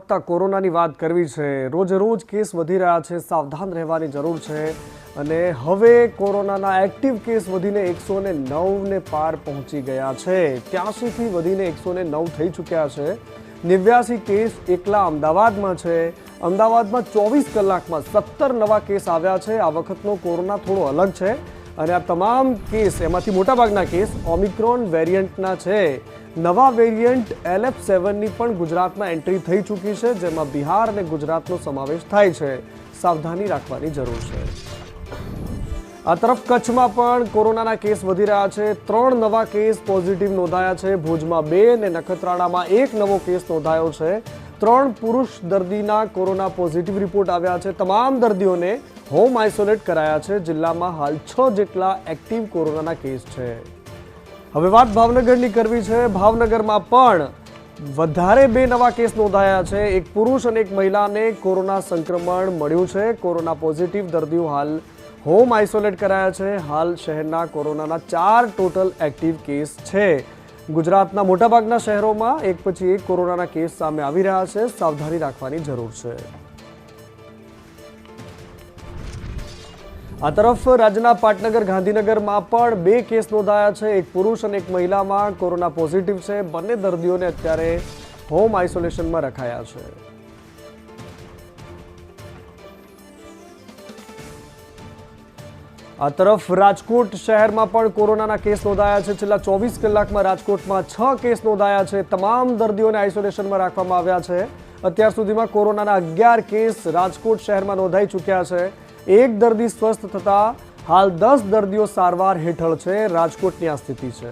વધતા કોરોનાની વાત કરવી છે। રોજે રોજ કેસ વધી રહ્યા છે, સાવધાન રહેવાની જરૂર છે અને હવે કોરોનાના એક્ટિવ કેસ વધીને 109ને પાર પહોંચી ગયા છે। 83થી વધીને 109 થઈ ચૂક્યા છે। 89 કેસ એકલા અમદાવાદમાં છે। અમદાવાદમાં 24 કલાકમાં 17 નવા કેસ આવ્યા છે। આ વખતનો કોરોના થોડો અલગ છે અને આ તમામ કેસ એમાંથી મોટાભાગના કેસ ઓમિક્રોન વેરિયન્ટના છે। નવા વેરિયન્ટ LF7ની પણ ગુજરાતમાં એન્ટ્રી થઈ ચૂકી છે, જેમાં બિહાર અને ગુજરાતનો સમાવેશ થાય છે। સાવધાની રાખવાની જરૂર છે। આ તરફ કચ્છમાં પણ કોરોનાના કેસ વધી રહ્યા છે। 3 નવા કેસ પોઝિટિવ નોંધાયા છે। ભુજમાં 2 અને નખત્રાણામાં 1 નવો કેસ નોંધાયો છે। 3 પુરુષ દર્દીના કોરોના પોઝિટિવ રિપોર્ટ આવ્યા છે। તમામ દર્દીઓને હોમ આઇસોલેટ કરાયા છે। જિલ્લામાં હાલ 6 જેટલા એક્ટિવ કોરોનાના કેસ છે। હવે વાત ભાવનગરની કરવી છે। ભાવનગરમાં પણ વધારે 2 નવા કેસ નોંધાયા છે। એક પુરુષ અને એક મહિલાને કોરોના સંક્રમણ મળ્યું છે। કોરોના પોઝિટિવ દર્દીઓ હાલ હોમ આઇસોલેટ કરાયા છે। હાલ શહેરના કોરોનાના 4 ટોટલ એક્ટિવ કેસ છે। ગુજરાતના મોટાભાગના શહેરોમાં એક પછી એક કોરોનાના કેસ સામે આવી રહ્યા છે। સાવધાની રાખવાની જરૂર છે। આ તરફ રાજ્યના પાટનગર ગાંધીનગરમાં પણ 2 કેસ નોંધાયા છે। એક પુરુષ અને એક મહિલામાં કોરોના પોઝિટિવ છે। બંને દર્દીઓને અત્યારે હોમ આઇસોલેશનમાં રખાયા છે। આ તરફ રાજકોટ શહેરમાં પણ કોરોનાના કેસ નોંધાયા છે। છેલ્લા 24 કલાકમાં રાજકોટમાં 6 કેસ નોંધાયા છે। તમામ દર્દીઓને આઇસોલેશનમાં રાખવામાં આવ્યા છે। અત્યાર સુધીમાં કોરોનાના 11 કેસ રાજકોટ શહેરમાં નોંધાઈ ચૂક્યા છે। એક દર્દી સ્વસ્થ થતા હાલ 10 દર્દીઓ સારવાર હેઠળ છે। રાજકોટની આ સ્થિતિ છે।